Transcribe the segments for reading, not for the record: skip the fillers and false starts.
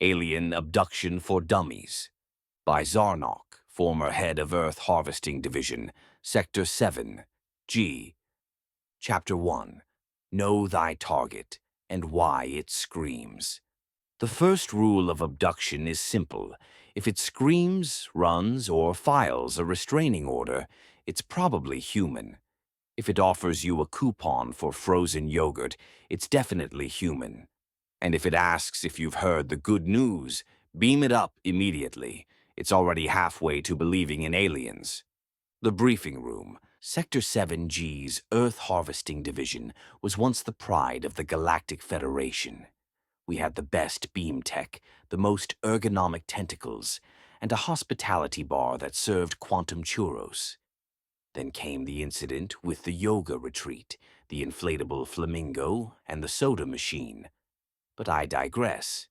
Alien Abduction for Dummies, by Zarnok, former head of Earth Harvesting Division, Sector 7, G. Chapter 1. Know Thy Target and Why It Screams. The first rule of abduction is simple. If it screams, runs, or files a restraining order, it's probably human. If it offers you a coupon for frozen yogurt, it's definitely human. And if it asks if you've heard the good news, beam it up immediately. It's already halfway to believing in aliens. The briefing room, Sector 7G's Earth Harvesting Division, was once the pride of the Galactic Federation. We had the best beam tech, the most ergonomic tentacles, and a hospitality bar that served quantum churros. Then came the incident with the yoga retreat, the inflatable flamingo, and the soda machine. But I digress.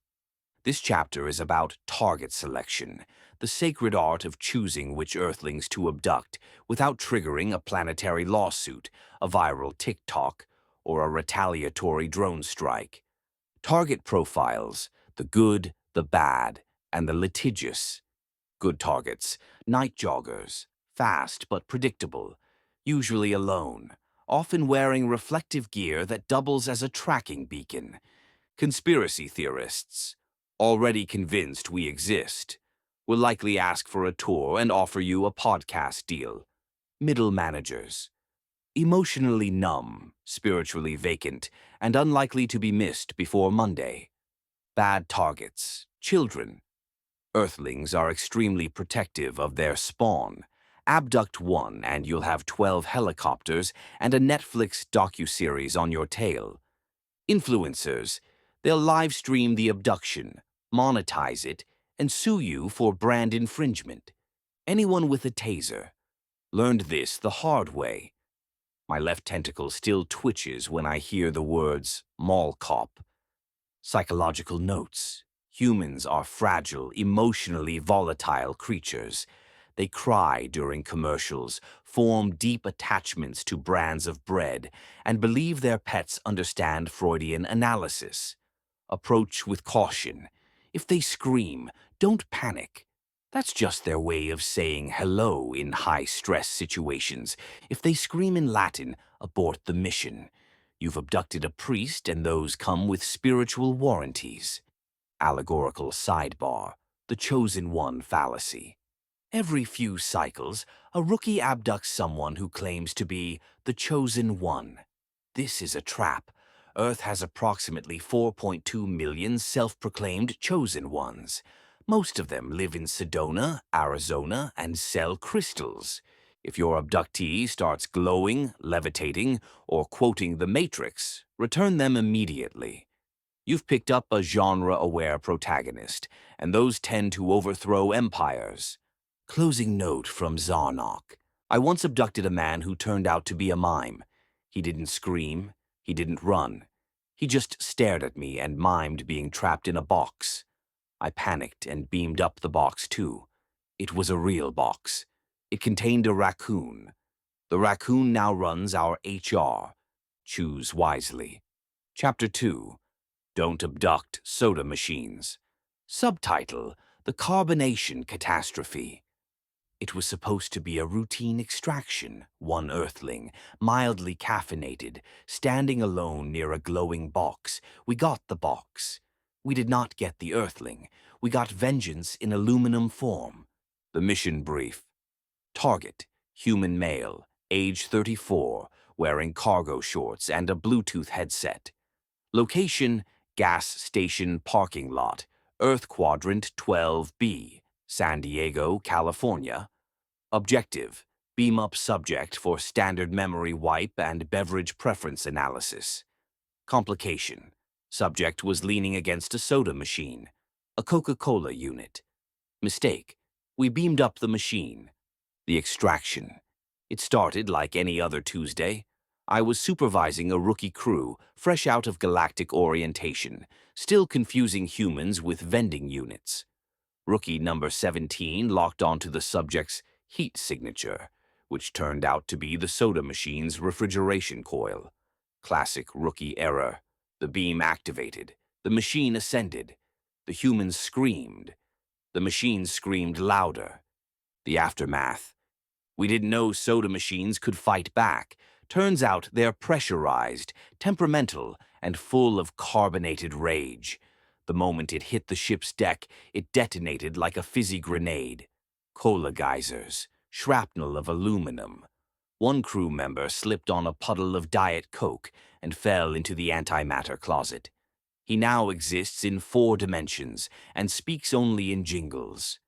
This chapter is about target selection, the sacred art of choosing which Earthlings to abduct without triggering a planetary lawsuit, a viral TikTok, or a retaliatory drone strike. Target profiles: the good, the bad, and the litigious. Good targets: night joggers, fast but predictable, usually alone, often wearing reflective gear that doubles as a tracking beacon. Conspiracy theorists, already convinced we exist, will likely ask for a tour and offer you a podcast deal. Middle managers, emotionally numb, spiritually vacant, and unlikely to be missed before Monday. Bad targets, children. Earthlings are extremely protective of their spawn. Abduct one and you'll have 12 helicopters and a Netflix docuseries on your tail. Influencers, they'll live stream the abduction, monetize it, and sue you for brand infringement. Anyone with a taser. Learned this the hard way. My left tentacle still twitches when I hear the words mall cop. Psychological notes. Humans are fragile, emotionally volatile creatures. They cry during commercials, form deep attachments to brands of bread, and believe their pets understand Freudian analysis. Approach with caution. If they scream, don't panic. That's just their way of saying hello in high-stress situations. If they scream in Latin, abort the mission. You've abducted a priest, and those come with spiritual warranties. Allegorical sidebar: the chosen one fallacy. Every few cycles, a rookie abducts someone who claims to be the chosen one. This is a trap. Earth has approximately 4.2 million self-proclaimed chosen ones. Most of them live in Sedona, Arizona, and sell crystals. If your abductee starts glowing, levitating, or quoting The Matrix, return them immediately. You've picked up a genre-aware protagonist, and those tend to overthrow empires. Closing note from Zarnok. I once abducted a man who turned out to be a mime. He didn't scream. He didn't run. He just stared at me and mimed being trapped in a box. I panicked and beamed up the box too. It was a real box. It contained a raccoon. The raccoon now runs our HR. Choose wisely. Chapter 2. Don't Abduct Soda Machines. Subtitle: The Carbonation Catastrophe. It was supposed to be a routine extraction. One Earthling, mildly caffeinated, standing alone near a glowing box. We got the box. We did not get the Earthling. We got vengeance in aluminum form. The mission brief. Target: human male, age 34, wearing cargo shorts and a Bluetooth headset. Location: gas station parking lot, Earth Quadrant 12B, San Diego, California. Objective: beam up subject for standard memory wipe and beverage preference analysis. Complication: subject was leaning against a soda machine, a Coca-Cola unit. Mistake: we beamed up the machine. The extraction. It started like any other Tuesday. I was supervising a rookie crew, fresh out of galactic orientation, still confusing humans with vending units. Rookie number 17 locked onto the subject's heat signature, which turned out to be the soda machine's refrigeration coil. Classic rookie error. The beam activated. The machine ascended. The humans screamed. The machines screamed louder. The aftermath. We didn't know soda machines could fight back. Turns out they're pressurized, temperamental, and full of carbonated rage. The moment it hit the ship's deck, it detonated like a fizzy grenade. Cola geysers, shrapnel of aluminum. One crew member slipped on a puddle of Diet Coke and fell into the antimatter closet. He now exists in 4 dimensions and speaks only in jingles.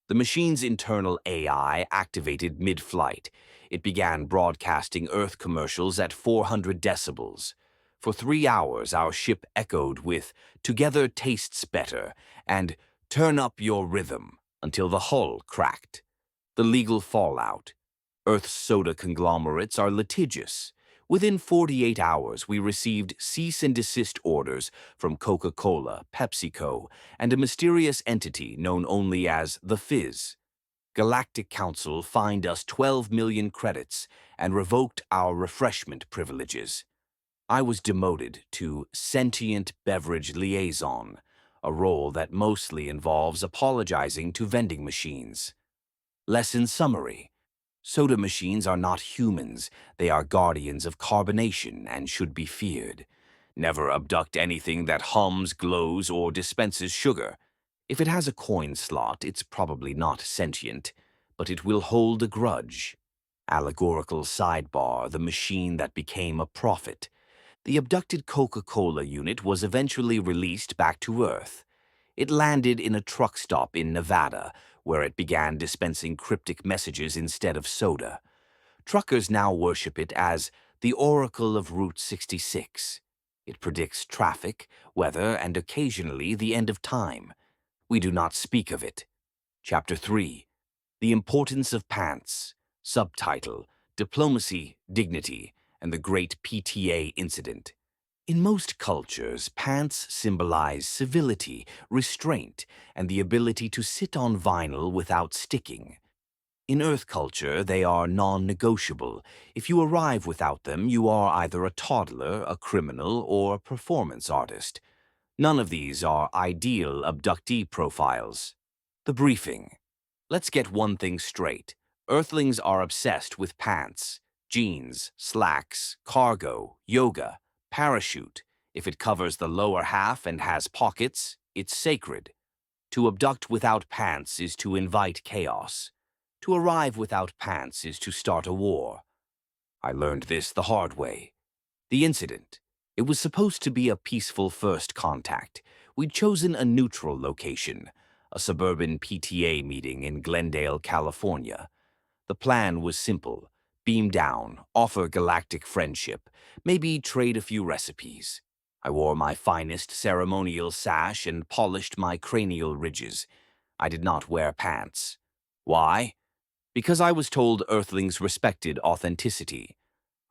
The machine's internal AI activated mid-flight. It began broadcasting Earth commercials at 400 decibels. For 3 hours, our ship echoed with "Together tastes better" and "Turn up your rhythm" until the hull cracked. The legal fallout. Earth's soda conglomerates are litigious. Within 48 hours, we received cease and desist orders from Coca-Cola, PepsiCo, and a mysterious entity known only as the Fizz. Galactic Council fined us 12 million credits and revoked our refreshment privileges. I was demoted to Sentient Beverage Liaison, a role that mostly involves apologizing to vending machines. Lesson summary. Soda machines are not humans. They are guardians of carbonation and should be feared. Never abduct anything that hums, glows, or dispenses sugar. If it has a coin slot, it's probably not sentient, but it will hold a grudge. Allegorical sidebar, the machine that became a prophet. The abducted Coca-Cola unit was eventually released back to Earth. It landed in a truck stop in Nevada, where it began dispensing cryptic messages instead of soda. Truckers now worship it as the Oracle of Route 66. It predicts traffic, weather, and occasionally the end of time. We do not speak of it. Chapter 3. The Importance of Pants. Subtitle: Diplomacy, Dignity, and the Great PTA Incident. In most cultures, pants symbolize civility, restraint, and the ability to sit on vinyl without sticking. In Earth culture, they are non-negotiable. If you arrive without them, you are either a toddler, a criminal, or a performance artist. None of these are ideal abductee profiles. The briefing. Let's get one thing straight. Earthlings are obsessed with pants, jeans, slacks, cargo, yoga, parachute. If it covers the lower half and has pockets, it's sacred. To abduct without pants is to invite chaos. To arrive without pants is to start a war. I learned this the hard way. The incident. It was supposed to be a peaceful first contact. We'd chosen a neutral location, a suburban PTA meeting in Glendale, California. The plan was simple. Beam down, offer galactic friendship, maybe trade a few recipes. I wore my finest ceremonial sash and polished my cranial ridges. I did not wear pants. Why? Because I was told Earthlings respected authenticity.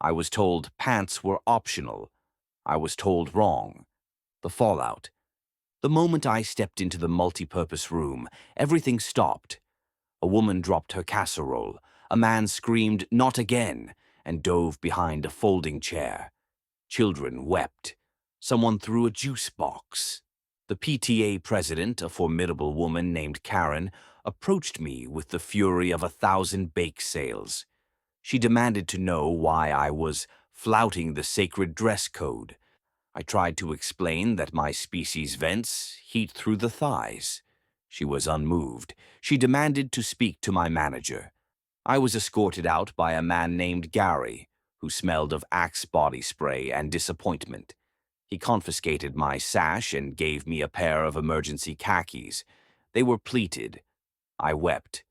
I was told pants were optional. I was told wrong. The fallout. The moment I stepped into the multipurpose room, everything stopped. A woman dropped her casserole. A man screamed, "Not again," and dove behind a folding chair. Children wept. Someone threw a juice box. The PTA president, a formidable woman named Karen, approached me with the fury of 1,000 bake sales. She demanded to know why I was flouting the sacred dress code. I tried to explain that my species vents heat through the thighs. She was unmoved. She demanded to speak to my manager. I was escorted out by a man named Gary, who smelled of Axe body spray and disappointment. He confiscated my sash and gave me a pair of emergency khakis. They were pleated. I wept.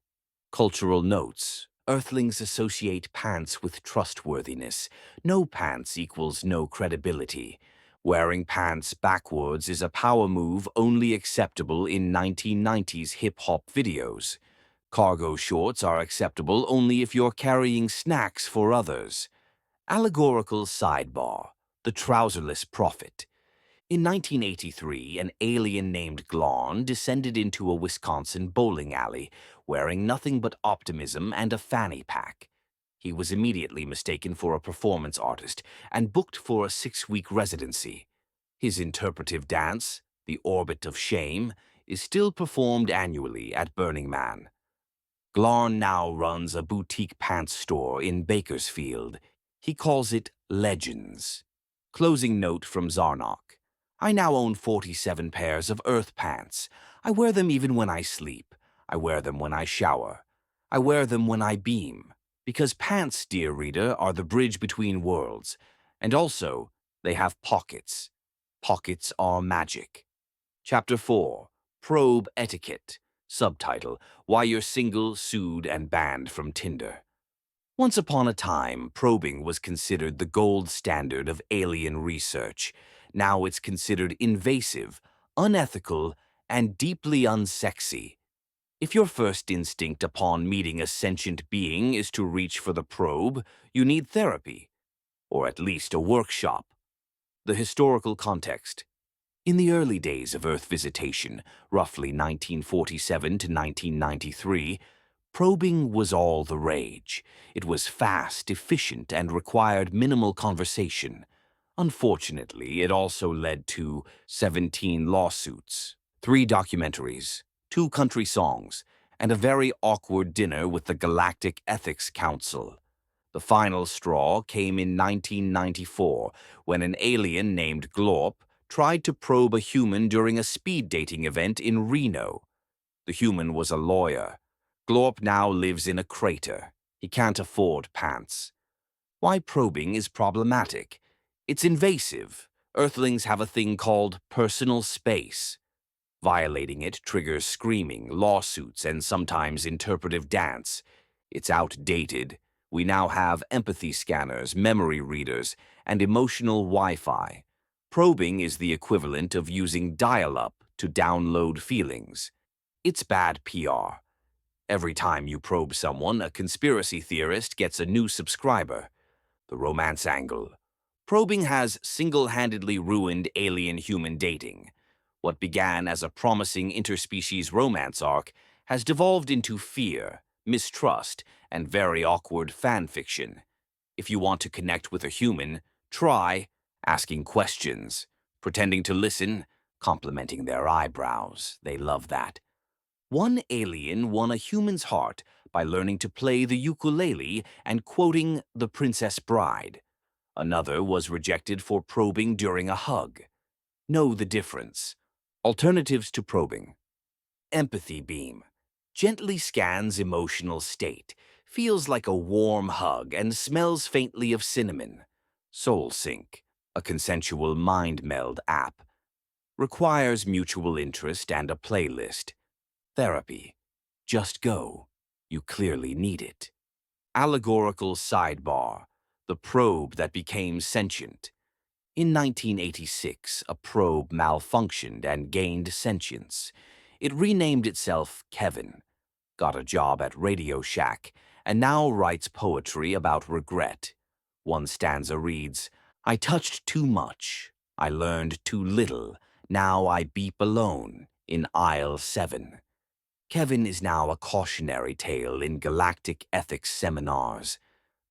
Cultural notes. Earthlings associate pants with trustworthiness. No pants equals no credibility. Wearing pants backwards is a power move only acceptable in 1990s hip-hop videos. Cargo shorts are acceptable only if you're carrying snacks for others. Allegorical sidebar. The trouserless prophet. In 1983, an alien named Glon descended into a Wisconsin bowling alley, wearing nothing but optimism and a fanny pack. He was immediately mistaken for a performance artist and booked for a 6-week residency. His interpretive dance, the orbit of shame, is still performed annually at Burning Man. Glarn now runs a boutique pants store in Bakersfield. He calls it Legends. Closing note from Zarnok. I now own 47 pairs of Earth pants. I wear them even when I sleep. I wear them when I shower. I wear them when I beam. Because pants, dear reader, are the bridge between worlds. And also, they have pockets. Pockets are magic. Chapter 4. Probe Etiquette. Subtitle, Why You're Single, Sued, and Banned from Tinder. Once upon a time, probing was considered the gold standard of alien research. Now it's considered invasive, unethical, and deeply unsexy. If your first instinct upon meeting a sentient being is to reach for the probe, you need therapy, or at least a workshop. The historical context. In the early days of Earth visitation, roughly 1947 to 1993, probing was all the rage. It was fast, efficient, and required minimal conversation. Unfortunately, it also led to 17 lawsuits, 3 documentaries, 2 country songs, and a very awkward dinner with the Galactic Ethics Council. The final straw came in 1994, when an alien named Glorp tried to probe a human during a speed dating event in Reno. The human was a lawyer. Glorp now lives in a crater. He can't afford pants. Why probing is problematic? It's invasive. Earthlings have a thing called personal space. Violating it triggers screaming, lawsuits, and sometimes interpretive dance. It's outdated. We now have empathy scanners, memory readers, and emotional Wi-Fi. Probing is the equivalent of using dial-up to download feelings. It's bad PR. Every time you probe someone, a conspiracy theorist gets a new subscriber. The romance angle. Probing has single-handedly ruined alien-human dating. What began as a promising interspecies romance arc has devolved into fear, mistrust, and very awkward fan fiction. If you want to connect with a human, try asking questions, pretending to listen, complimenting their eyebrows. They love that. One alien won a human's heart by learning to play the ukulele and quoting The Princess Bride. Another was rejected for probing during a hug. Know the difference. Alternatives to probing. Empathy beam. Gently scans emotional state, feels like a warm hug, and smells faintly of cinnamon. Soul Sync, a consensual mind meld app. Requires mutual interest and a playlist. Therapy. Just go. You clearly need it. Allegorical sidebar. The probe that became sentient. In 1986, a probe malfunctioned and gained sentience. It renamed itself Kevin, got a job at Radio Shack, and now writes poetry about regret. One stanza reads, I touched too much. I learned too little. Now I beep alone in aisle 7. Kevin is now a cautionary tale in galactic ethics seminars.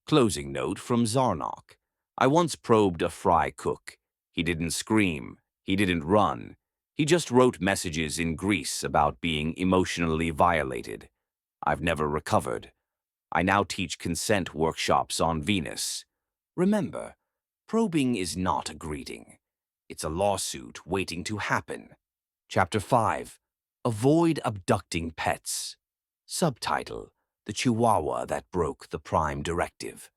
Closing note from Zarnok. I once probed a fry cook. He didn't scream. He didn't run. He just wrote messages in Greece about being emotionally violated. I've never recovered. I now teach consent workshops on Venus. Remember, probing is not a greeting. It's a lawsuit waiting to happen. Chapter 5. Avoid abducting pets. Subtitle, The Chihuahua That Broke the Prime Directive.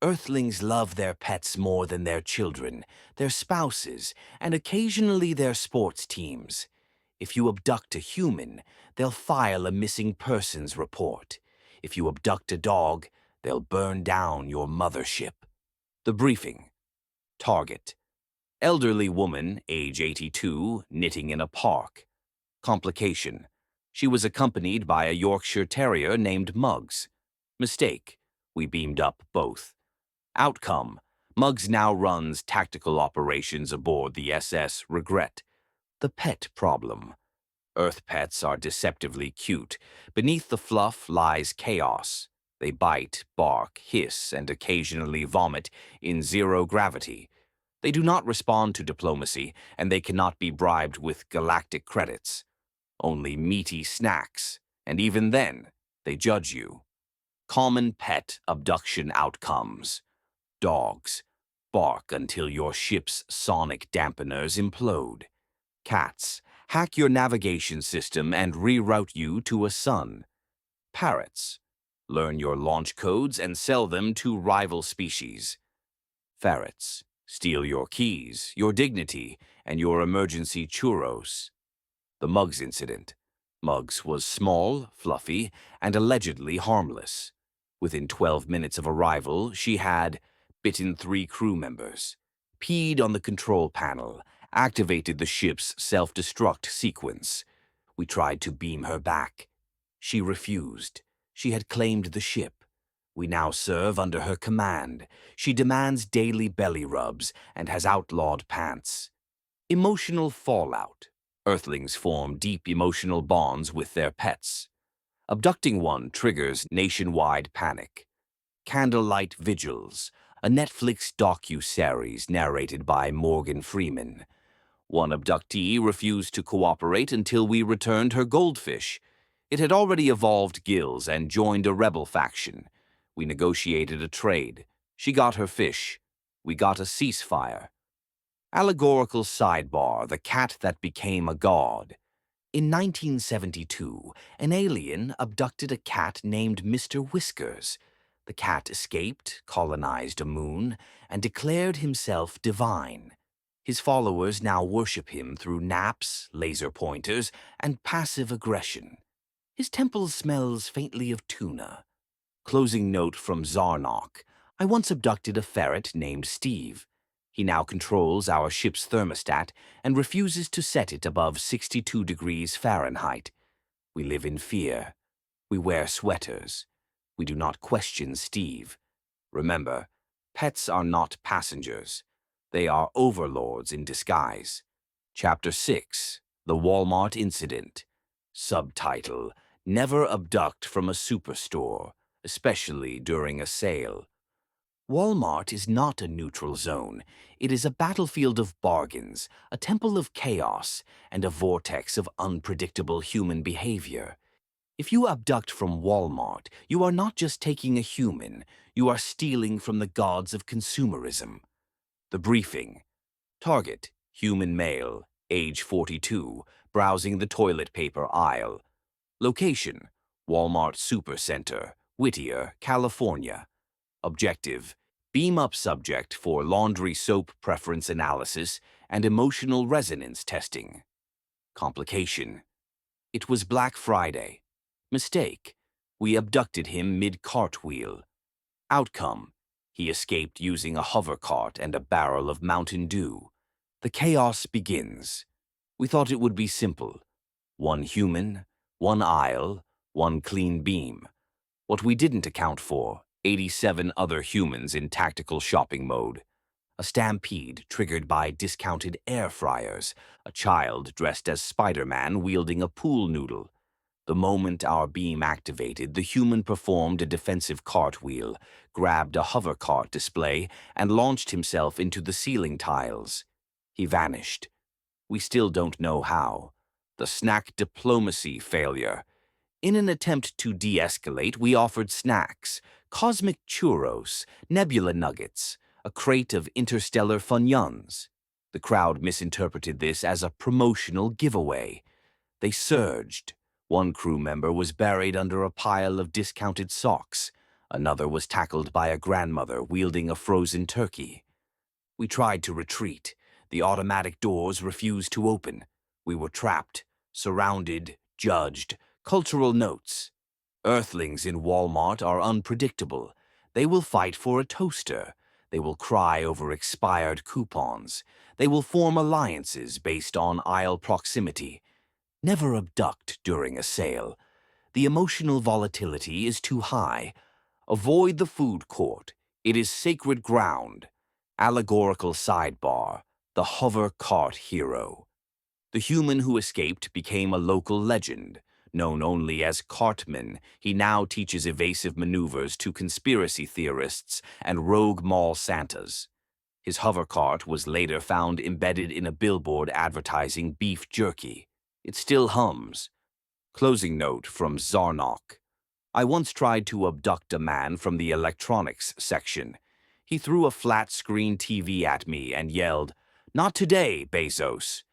Earthlings love their pets more than their children, their spouses, and occasionally their sports teams. If you abduct a human, they'll file a missing persons report. If you abduct a dog, they'll burn down your mothership. The briefing. Target. Elderly woman, age 82, knitting in a park. Complication. She was accompanied by a Yorkshire Terrier named Muggs. Mistake. We beamed up both. Outcome. Muggs now runs tactical operations aboard the SS Regret. The pet problem. Earth pets are deceptively cute. Beneath the fluff lies chaos. They bite, bark, hiss, and occasionally vomit in zero gravity. They do not respond to diplomacy, and they cannot be bribed with galactic credits. only meaty snacks, and even then, they judge you. Common pet abduction outcomes. Dogs bark until your ship's sonic dampeners implode. Cats hack your navigation system and reroute you to a sun. Parrots learn your launch codes and sell them to rival species. Ferrets steal your keys, your dignity, and your emergency churros. The Muggs incident. Muggs was small, fluffy, and allegedly harmless. Within 12 minutes of arrival, she had bitten 3 crew members, peed on the control panel, activated the ship's self-destruct sequence. We tried to beam her back. She refused. She had claimed the ship. We now serve under her command. She demands daily belly rubs and has outlawed pants. Emotional fallout. Earthlings form deep emotional bonds with their pets. Abducting one triggers nationwide panic. Candlelight Vigils, a Netflix docu-series narrated by Morgan Freeman. One abductee refused to cooperate until we returned her goldfish. It had already evolved gills and joined a rebel faction. We negotiated a trade. She got her fish. We got a ceasefire. Allegorical sidebar, the cat that became a god. In 1972, an alien abducted a cat named Mr. Whiskers. The cat escaped, colonized a moon, and declared himself divine. His followers now worship him through naps, laser pointers, and passive aggression. His temple smells faintly of tuna. Closing note from Zarnok. I once abducted a ferret named Steve. He now controls our ship's thermostat and refuses to set it above 62 degrees Fahrenheit. We live in fear. We wear sweaters. We do not question Steve. Remember, pets are not passengers. They are overlords in disguise. Chapter 6. The Walmart Incident. Subtitle: Never abduct from a superstore, especially during a sale. Walmart is not a neutral zone. It is a battlefield of bargains, a temple of chaos, and a vortex of unpredictable human behavior. If you abduct from Walmart, you are not just taking a human, you are stealing from the gods of consumerism. The briefing. Target: human male, age 42, browsing the toilet paper aisle. Location: Walmart Supercenter, Whittier, California. Objective: beam up subject for laundry soap preference analysis and emotional resonance testing. Complication: it was Black Friday. Mistake: we abducted him mid-cartwheel. Outcome: he escaped using a hover cart and a barrel of Mountain Dew. The chaos begins. We thought it would be simple. One human, one aisle, one clean beam. What we didn't account for: 87 other humans in tactical shopping mode. A stampede triggered by discounted air fryers. A child dressed as Spider-Man wielding a pool noodle. The moment our beam activated, the human performed a defensive cartwheel, grabbed a hover cart display, and launched himself into the ceiling tiles. He vanished. We still don't know how. The snack diplomacy failure. In an attempt to de-escalate, we offered snacks: cosmic churros, nebula nuggets, a crate of interstellar funyuns. The crowd misinterpreted this as a promotional giveaway. They surged. One crew member was buried under a pile of discounted socks. Another was tackled by a grandmother wielding a frozen turkey. We tried to retreat. The automatic doors refused to open. We were trapped, surrounded, judged. Cultural notes. Earthlings in Walmart are unpredictable. They will fight for a toaster. They will cry over expired coupons. They will form alliances based on aisle proximity. Never abduct during a sale. The emotional volatility is too high. Avoid the food court. It is sacred ground. Allegorical sidebar: the hover cart hero. The human who escaped became a local legend. Known only as Cartman, he now teaches evasive maneuvers to conspiracy theorists and rogue mall Santas. His hover cart was later found embedded in a billboard advertising beef jerky. It still hums. Closing note from Zarnok. I once tried to abduct a man from the electronics section. He threw a flat-screen TV at me and yelled, "Not today, Bezos."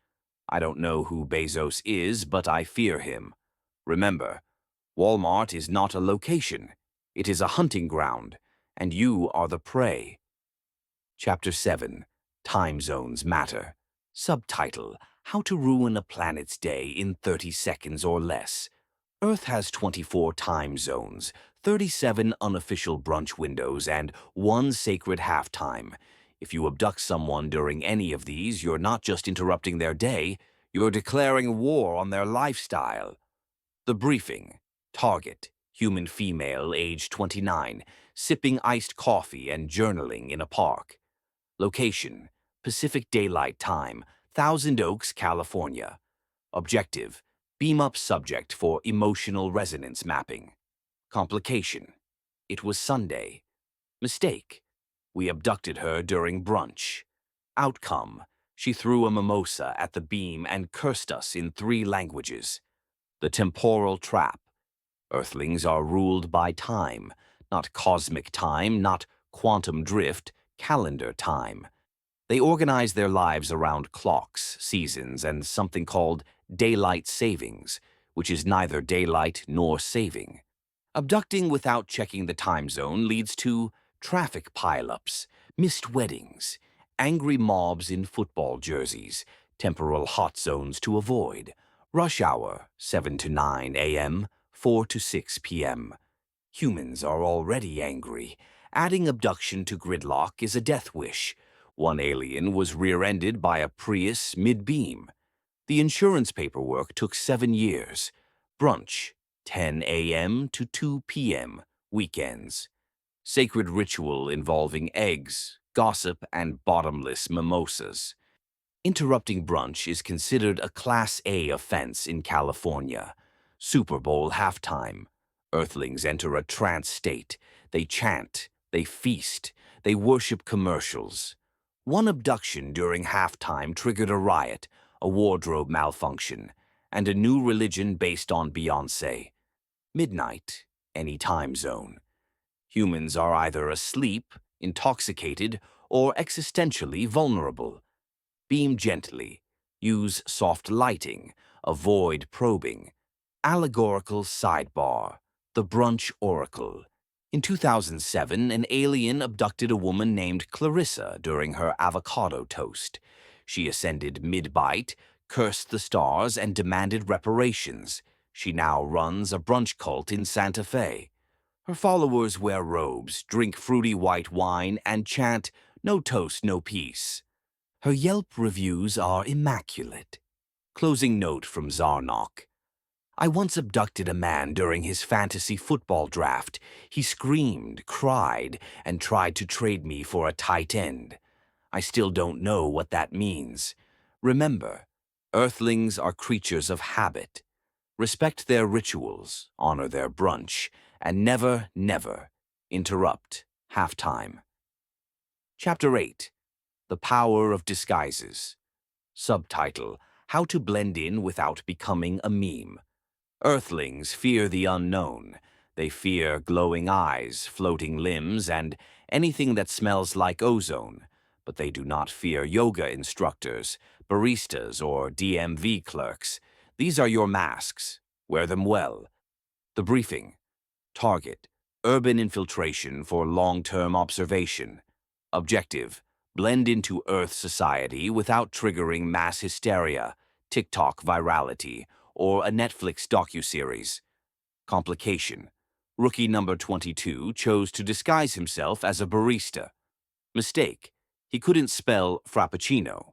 I don't know who Bezos is, but I fear him. Remember, Walmart is not a location. It is a hunting ground, and you are the prey. Chapter 7. Time Zones Matter. Subtitle: How to Ruin a Planet's Day in 30 Seconds or Less. Earth has 24 time zones, 37 unofficial brunch windows, and one sacred halftime. If you abduct someone during any of these, you're not just interrupting their day, you're declaring war on their lifestyle. The briefing. Target: human female, age 29, sipping iced coffee and journaling in a park. Location: Pacific Daylight Time, Thousand Oaks, California. Objective: beam up subject for emotional resonance mapping. Complication: it was Sunday. Mistake: we abducted her during brunch. Outcome: she threw a mimosa at the beam and cursed us in 3 languages. The temporal trap: Earthlings are ruled by time, not cosmic time, not quantum drift, calendar time. They organize their lives around clocks, seasons, and something called daylight savings, which is neither daylight nor saving. Abducting without checking the time zone leads to traffic pileups, missed weddings, angry mobs in football jerseys, temporal hot zones to avoid, rush hour 7 to 9 a.m., 4 to 6 p.m. Humans are already angry. Adding abduction to gridlock is a death wish. One alien was rear-ended by a Prius mid-beam. The insurance paperwork took 7 years. Brunch, 10 a.m. to 2 p.m., weekends. Sacred ritual involving eggs, gossip, and bottomless mimosas. Interrupting brunch is considered a Class A offense in California. Super Bowl halftime. Earthlings enter a trance state. They chant, they feast, they worship commercials. One abduction during halftime triggered a riot, a wardrobe malfunction, and a new religion based on Beyoncé. Midnight, any time zone. Humans are either asleep, intoxicated, or existentially vulnerable. Beam gently. Use soft lighting. Avoid probing. Allegorical sidebar. The Brunch Oracle. In 2007, an alien abducted a woman named Clarissa during her avocado toast. She ascended mid-bite, cursed the stars, and demanded reparations. She now runs a brunch cult in Santa Fe. Her followers wear robes, drink fruity white wine, and chant, "No toast, no peace." Her Yelp reviews are immaculate. Closing note from Zarnok. I once abducted a man during his fantasy football draft. He screamed, cried, and tried to trade me for a tight end. I still don't know what that means. Remember, Earthlings are creatures of habit. Respect their rituals, honor their brunch, and never, never interrupt halftime. Chapter 8. The Power of Disguises. Subtitle: How to Blend In Without Becoming a Meme. Earthlings fear the unknown. They fear glowing eyes, floating limbs, and anything that smells like ozone. But they do not fear yoga instructors, baristas, or DMV clerks. These are your masks. Wear them well. The briefing. Target: urban infiltration for long-term observation. Objective: blend into Earth society without triggering mass hysteria, TikTok virality, or a Netflix docuseries. Complication: rookie number 22 chose to disguise himself as a barista. Mistake: he couldn't spell frappuccino.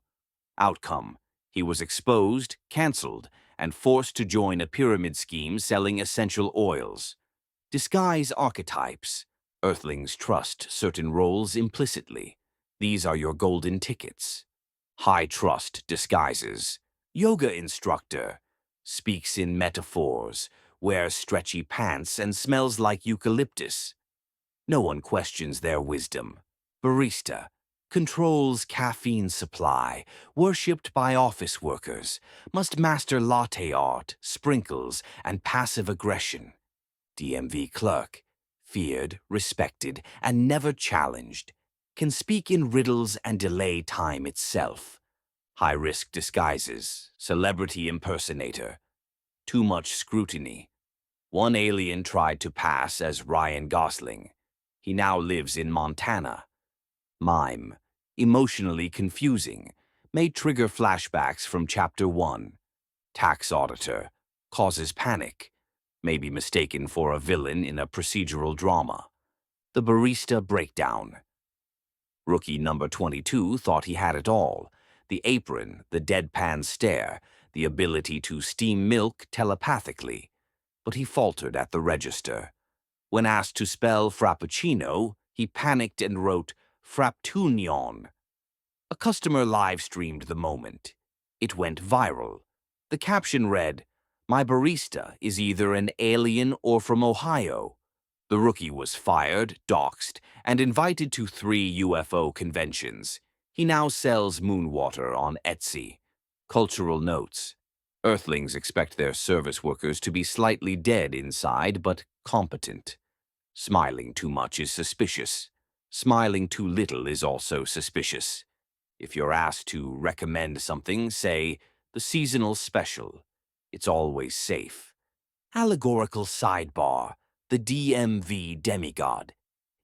Outcome: he was exposed, cancelled, and forced to join a pyramid scheme selling essential oils. Disguise archetypes. Earthlings trust certain roles implicitly. These are your golden tickets. High-trust disguises. Yoga instructor. Speaks in metaphors. Wears stretchy pants and smells like eucalyptus. No one questions their wisdom. Barista. controls caffeine supply, worshipped by office workers, must master latte art, sprinkles, and passive aggression. DMV clerk, feared, respected, and never challenged, can speak in riddles and delay time itself. High-risk disguises, celebrity impersonator, too much scrutiny. One alien tried to pass as Ryan Gosling. He now lives in Montana. Mime, emotionally confusing, may trigger flashbacks from Chapter 1. Tax auditor, causes panic, may be mistaken for a villain in a procedural drama. The barista breakdown. Rookie number 22 thought he had it all. The apron, the deadpan stare, the ability to steam milk telepathically. But he faltered at the register. When asked to spell frappuccino, he panicked and wrote Fraptunion. A customer live-streamed the moment. It went viral. The caption read, "My barista is either an alien or from Ohio." The rookie was fired, doxxed, and invited to 3 UFO conventions. He now sells moonwater on Etsy. Cultural notes. Earthlings expect their service workers to be slightly dead inside, but competent. Smiling too much is suspicious. Smiling too little is also suspicious. If you're asked to recommend something, say, the seasonal special. It's always safe. Allegorical sidebar. The DMV demigod.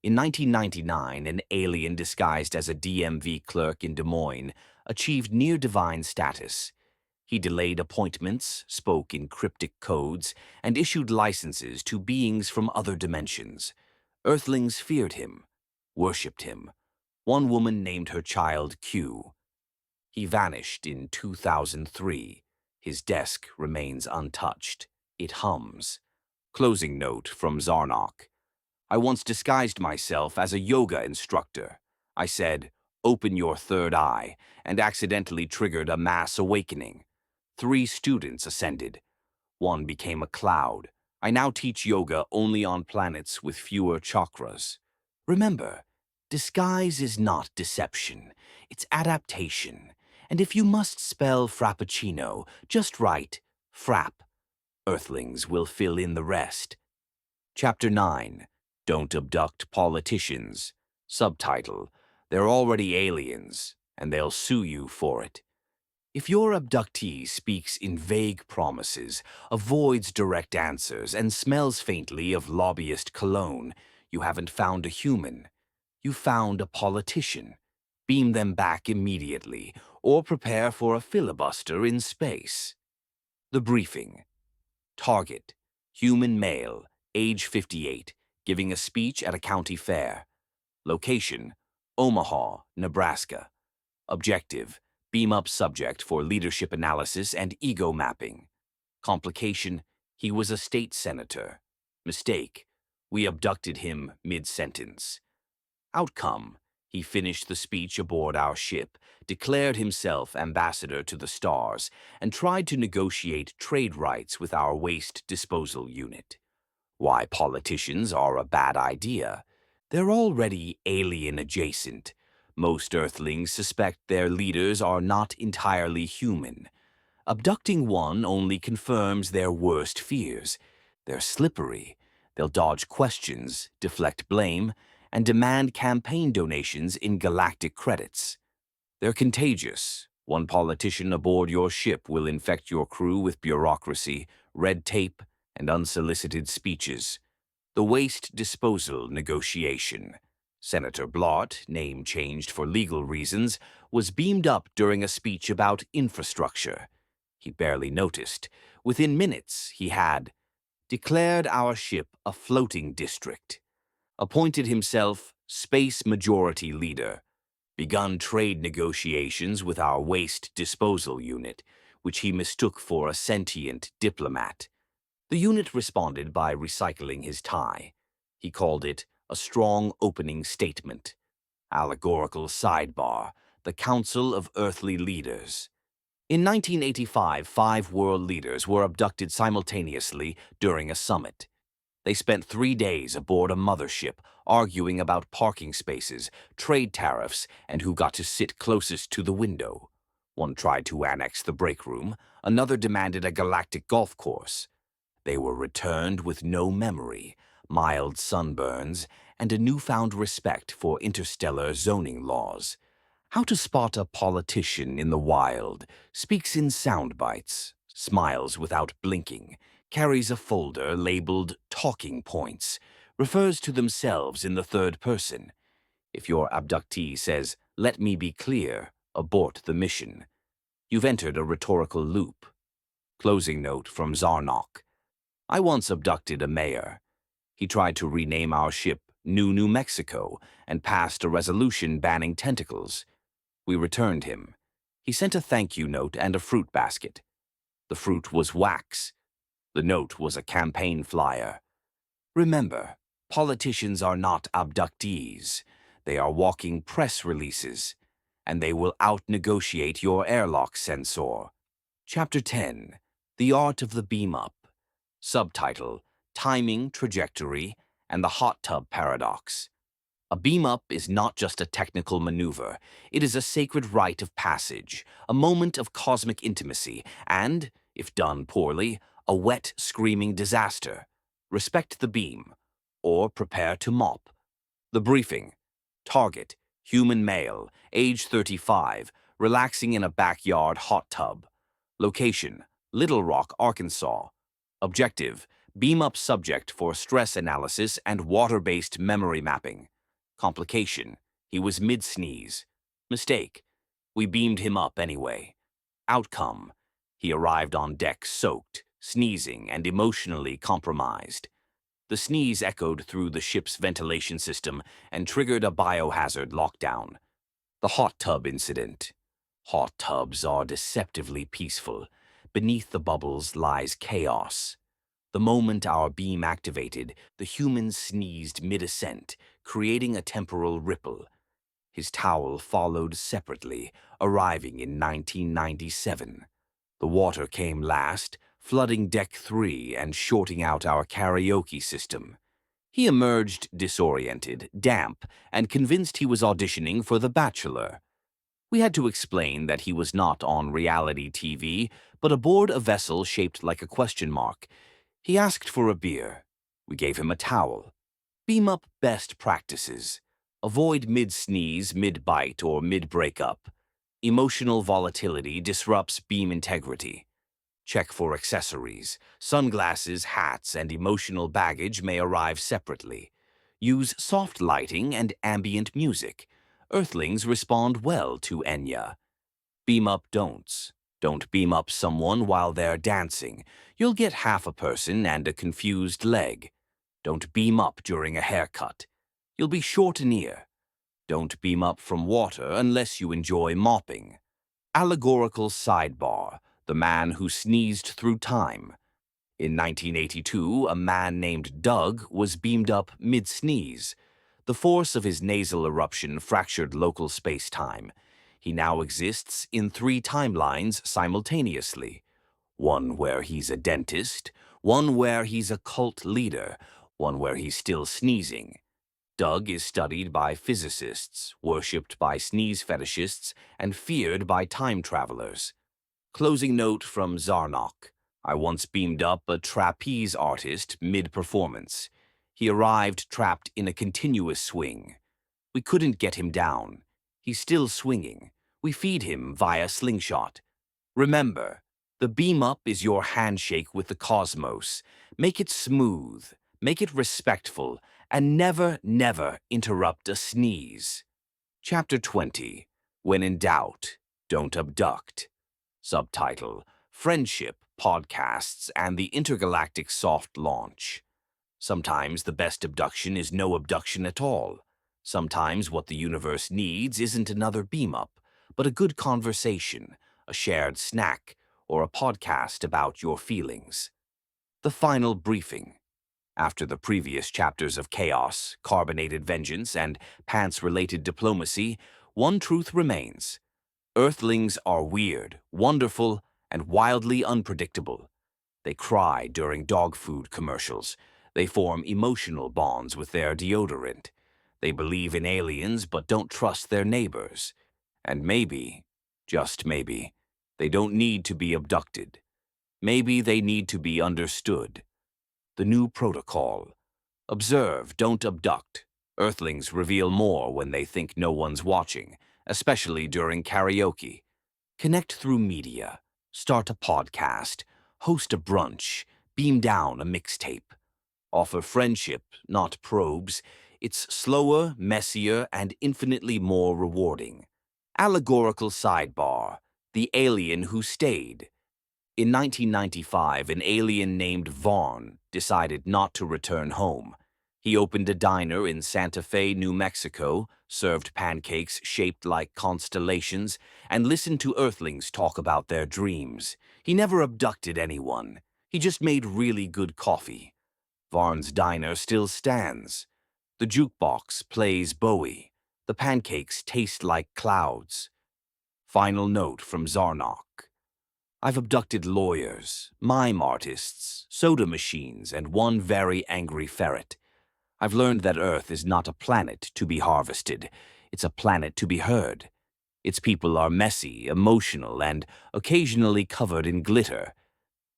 In 1999, an alien disguised as a DMV clerk in Des Moines achieved near-divine status. He delayed appointments, spoke in cryptic codes, and issued licenses to beings from other dimensions. Earthlings feared him, worshipped him. One woman named her child Q. He vanished in 2003. His desk remains untouched. It hums. Closing note from Zarnok. I once disguised myself as a yoga instructor. I said, "Open your third eye," and accidentally triggered a mass awakening. 3 students ascended. One became a cloud. I now teach yoga only on planets with fewer chakras. Remember, disguise is not deception. It's adaptation. And if you must spell frappuccino, just write frap. Earthlings will fill in the rest. Chapter 9. Don't Abduct Politicians. Subtitle. They're already aliens, and they'll sue you for it. If your abductee speaks in vague promises, avoids direct answers, and smells faintly of lobbyist cologne, you haven't found a human. You found a politician. Beam them back immediately, or prepare for a filibuster in space. The briefing. Target. Human male, age 58, giving a speech at a county fair. Location. Omaha, Nebraska. Objective. Beam up subject for leadership analysis and ego mapping. Complication. He was a state senator. Mistake. We abducted him mid-sentence. Outcome. He finished the speech aboard our ship, declared himself ambassador to the stars, and tried to negotiate trade rights with our waste disposal unit. Why politicians are a bad idea. They're already alien adjacent. Most Earthlings suspect their leaders are not entirely human. Abducting one only confirms their worst fears. They're slippery. They'll dodge questions, deflect blame, and demand campaign donations in galactic credits. They're contagious. One politician aboard your ship will infect your crew with bureaucracy, red tape, and unsolicited speeches. The waste disposal negotiation. Senator Blart, name changed for legal reasons, was beamed up during a speech about infrastructure. He barely noticed. Within minutes, he had declared our ship a floating district, appointed himself space majority leader, begun trade negotiations with our waste disposal unit, which he mistook for a sentient diplomat. The unit responded by recycling his tie. He called it a strong opening statement. Allegorical sidebar. The Council of Earthly Leaders. In 1985, 5 world leaders were abducted simultaneously during a summit. They spent 3 days aboard a mothership, arguing about parking spaces, trade tariffs, and who got to sit closest to the window. One tried to annex the break room, another demanded a galactic golf course. They were returned with no memory, mild sunburns, and a newfound respect for interstellar zoning laws. How to spot a politician in the wild, speaks in sound bites, smiles without blinking, carries a folder labeled talking points, refers to themselves in the third person. If your abductee says, "Let me be clear," abort the mission. You've entered a rhetorical loop. Closing note from Zarnok. I once abducted a mayor. He tried to rename our ship New Mexico and passed a resolution banning tentacles. We returned him. He sent a thank you note and a fruit basket. The fruit was wax. The note was a campaign flyer. Remember, politicians are not abductees. They are walking press releases, and they will out-negotiate your airlock sensor. Chapter 10. The Art of the Beam Up. Subtitle: Timing, Trajectory, and the Hot Tub Paradox. A beam-up is not just a technical maneuver. It is a sacred rite of passage, a moment of cosmic intimacy, and, if done poorly, a wet, screaming disaster. Respect the beam, or prepare to mop. The briefing. Target: human male, age 35, relaxing in a backyard hot tub. Location: Little Rock, Arkansas. Objective: beam up subject for stress analysis and water-based memory mapping. Complication: he was mid-sneeze. Mistake: we beamed him up anyway. Outcome: he arrived on deck soaked, sneezing, and emotionally compromised. The sneeze echoed through the ship's ventilation system and triggered a biohazard lockdown. The hot tub incident. Hot tubs are deceptively peaceful. Beneath the bubbles lies chaos. The moment our beam activated, the human sneezed mid-ascent, creating a temporal ripple. His towel followed separately, arriving in 1997. The water came last, flooding Deck 3 and shorting out our karaoke system. He emerged disoriented, damp, and convinced he was auditioning for The Bachelor. We had to explain that he was not on reality TV, but aboard a vessel shaped like a question mark. He asked for a beer. We gave him a towel. Beam up best practices. Avoid mid-sneeze, mid-bite, or mid-breakup. Emotional volatility disrupts beam integrity. Check for accessories. Sunglasses, hats, and emotional baggage may arrive separately. Use soft lighting and ambient music. Earthlings respond well to Enya. Beam up don'ts. Don't beam up someone while they're dancing. You'll get half a person and a confused leg. Don't beam up during a haircut. You'll be short an ear. Don't beam up from water unless you enjoy mopping. Allegorical sidebar: the man who sneezed through time. In 1982, a man named Doug was beamed up mid-sneeze. The force of his nasal eruption fractured local space-time. He now exists in 3 timelines simultaneously. One where he's a dentist, one where he's a cult leader, one where he's still sneezing. Doug is studied by physicists, worshipped by sneeze fetishists, and feared by time travelers. Closing note from Zarnok. I once beamed up a trapeze artist mid-performance. He arrived trapped in a continuous swing. We couldn't get him down. He's still swinging. We feed him via slingshot. Remember, the beam-up is your handshake with the cosmos. Make it smooth, make it respectful, and never, never interrupt a sneeze. Chapter 20. When in doubt, don't abduct. Subtitle: Friendship, Podcasts, and the Intergalactic Soft Launch. Sometimes the best abduction is no abduction at all. Sometimes what the universe needs isn't another beam-up, but a good conversation, a shared snack, or a podcast about your feelings. The final briefing. After the previous chapters of chaos, carbonated vengeance, and pants-related diplomacy, one truth remains. Earthlings are weird, wonderful, and wildly unpredictable. They cry during dog food commercials. They form emotional bonds with their deodorant. They believe in aliens but don't trust their neighbors. And maybe, just maybe, they don't need to be abducted. Maybe they need to be understood. The new protocol. Observe, don't abduct. Earthlings reveal more when they think no one's watching, especially during karaoke. Connect through media. Start a podcast. Host a brunch. Beam down a mixtape. Offer friendship, not probes. It's slower, messier, and infinitely more rewarding. Allegorical sidebar. The alien who stayed. In 1995, an alien named Vaughn decided not to return home. He opened a diner in Santa Fe, New Mexico, served pancakes shaped like constellations, and listened to Earthlings talk about their dreams. He never abducted anyone. He just made really good coffee. Vaughn's diner still stands. The jukebox plays Bowie. The pancakes taste like clouds. Final note from Zarnok. I've abducted lawyers, mime artists, soda machines, and one very angry ferret. I've learned that Earth is not a planet to be harvested. It's a planet to be heard. Its people are messy, emotional, and occasionally covered in glitter.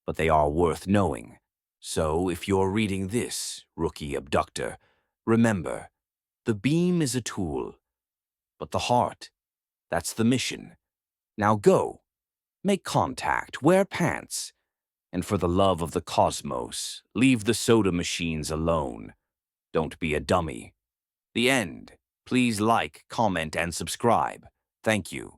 But they are worth knowing. So if you're reading this, rookie abductor, remember, the beam is a tool, but the heart, that's the mission. Now go. Make contact, wear pants, and for the love of the cosmos, leave the soda machines alone. Don't be a dummy. The end. Please like, comment, and subscribe. Thank you.